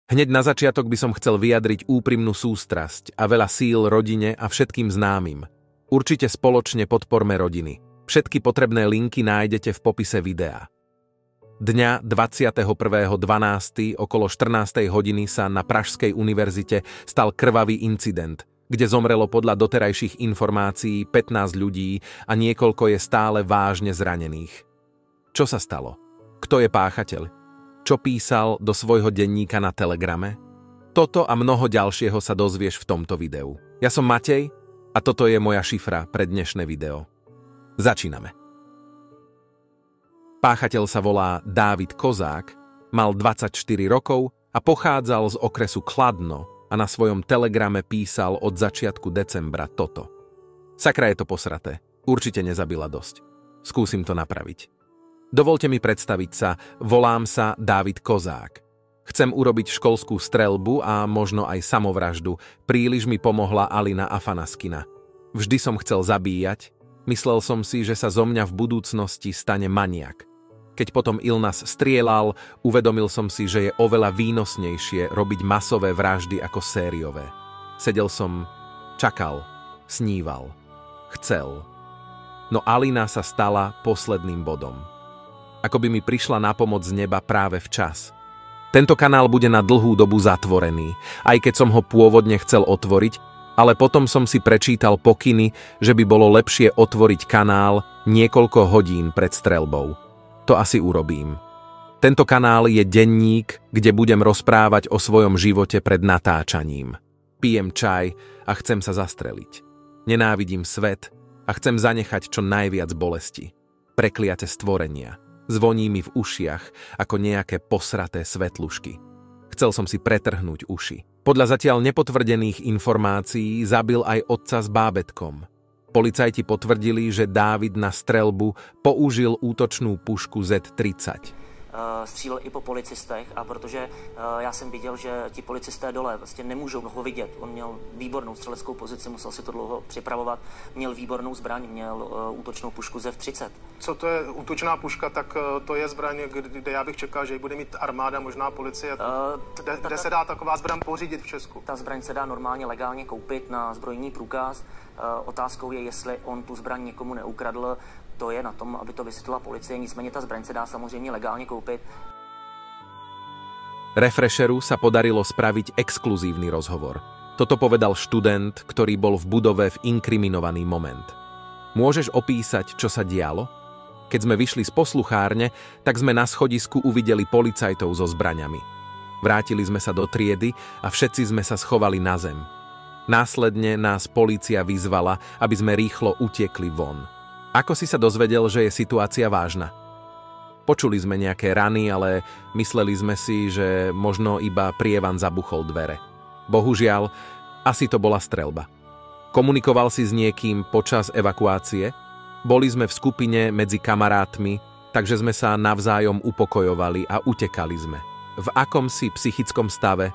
Hneď na začiatok by som chcel vyjadriť úprimnú sústrasť a veľa síl rodine a všetkým známym. Určite spoločne podporme rodiny. Všetky potrebné linky nájdete v popise videa. Dňa 21.12. okolo 14. hodiny sa na Pražskej univerzite stal krvavý incident, kde zomrelo podľa doterajších informácií 15 ľudí a niekoľko je stále vážne zranených. Čo sa stalo? Kto je páchateľ? Čo písal do svojho denníka na Telegrame? Toto a mnoho ďalšieho sa dozvieš v tomto videu. Ja som Matej a toto je moja šifra pre dnešné video. Začíname. Páchateľ sa volá Dávid Kozák, mal 24 rokov a pochádzal z okresu Kladno a na svojom Telegrame písal od začiatku decembra toto. Sakra je to posraté, určite nezabila dosť. Skúsim to napraviť. Dovolte mi predstaviť sa, volám sa Dávid Kozák. Chcem urobiť školskú streľbu a možno aj samovraždu, príliš mi pomohla Alina Afanaskina. Vždy som chcel zabíjať, myslel som si, že sa zo mňa v budúcnosti stane maniak. Keď potom Ilnas strieľal, uvedomil som si, že je oveľa výnosnejšie robiť masové vraždy ako sériové. Sedel som, čakal, sníval, chcel. No Alina sa stala posledným bodom. Ako by mi prišla na pomoc z neba práve včas. Tento kanál bude na dlhú dobu zatvorený, aj keď som ho pôvodne chcel otvoriť, ale potom som si prečítal pokyny, že by bolo lepšie otvoriť kanál niekoľko hodín pred streľbou. To asi urobím. Tento kanál je denník, kde budem rozprávať o svojom živote pred natáčaním. Pijem čaj a chcem sa zastreliť. Nenávidím svet a chcem zanechať čo najviac bolesti. Prekliate stvorenia. Zvoní mi v ušiach ako nejaké posraté svetlušky. Chcel som si pretrhnúť uši. Podľa zatiaľ nepotvrdených informácií zabil aj otca s bábätkom. Policajti potvrdili, že Dávid na streľbu použil útočnú pušku Z-30. Střílel i po policistech a protože já jsem viděl, že ti policisté dole vlastně nemůžou ho vidět. On měl výbornou střeleckou pozici, musel si to dlouho připravovat, měl výbornou zbraň, měl útočnou pušku ZEV-30. Co to je útočná puška, tak to je zbraň, kde já bych čekal, že ji bude mít armáda, možná policie. Kde se dá taková zbraň pořídit v Česku? Ta zbraň se dá normálně legálně koupit na zbrojní průkaz. Otázkou je, jestli on tu zbraň někomu neukradl. To je na tom, aby to vysvětlila policie, nicméně ta zbraň se dá samozřejmě legálně koupit. Refresheru sa podarilo spraviť exkluzívny rozhovor. Toto povedal študent, ktorý bol v budove v inkriminovaný moment. Môžeš opísať, čo sa dialo? Keď sme vyšli z posluchárne, tak sme na schodisku uvideli policajtov so zbraňami. Vrátili sme sa do triedy a všetci sme sa schovali na zem. Následne nás polícia vyzvala, aby sme rýchlo utiekli von. Ako si sa dozvedel, že je situácia vážna? Počuli sme nejaké rany, ale mysleli sme si, že možno iba prievan zabuchol dvere. Bohužiaľ, asi to bola streľba. Komunikoval si s niekým počas evakuácie? Boli sme v skupine medzi kamarátmi, takže sme sa navzájom upokojovali a utekali sme. V akom si psychickom stave?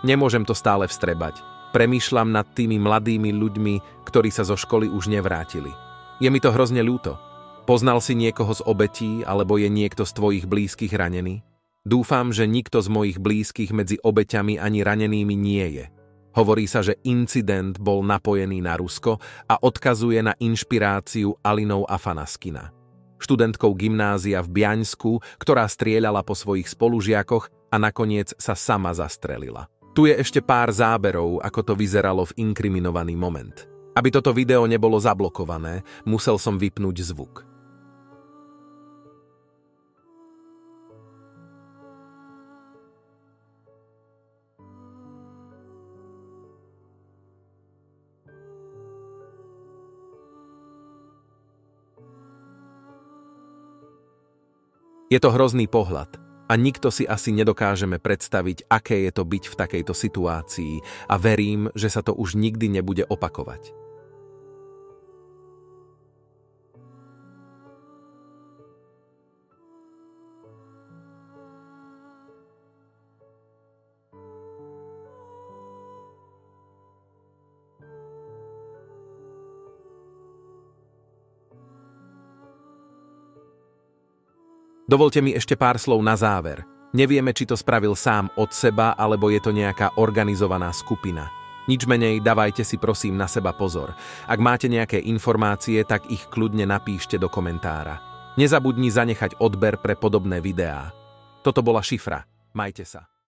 Nemôžem to stále vstrebať. Premýšľam nad tými mladými ľuďmi, ktorí sa zo školy už nevrátili. Je mi to hrozne ľúto. Poznal si niekoho z obetí, alebo je niekto z tvojich blízkych ranený? Dúfam, že nikto z mojich blízkych medzi obeťami ani ranenými nie je. Hovorí sa, že incident bol napojený na Rusko a odkazuje na inšpiráciu Alinou Afanaskina, študentkou gymnázia v Biaňsku, ktorá strieľala po svojich spolužiakoch a nakoniec sa sama zastrelila. Tu je ešte pár záberov, ako to vyzeralo v inkriminovaný moment. Aby toto video nebolo zablokované, musel som vypnúť zvuk. Je to hrozný pohľad a nikto si asi nedokážeme predstaviť, aké je to byť v takejto situácii a verím, že sa to už nikdy nebude opakovať. Dovolte mi ešte pár slov na záver. Nevieme, či to spravil sám od seba, alebo je to nejaká organizovaná skupina. Nič menej, dávajte si prosím na seba pozor. Ak máte nejaké informácie, tak ich kľudne napíšte do komentára. Nezabudni zanechať odber pre podobné videá. Toto bola Šifra. Majte sa.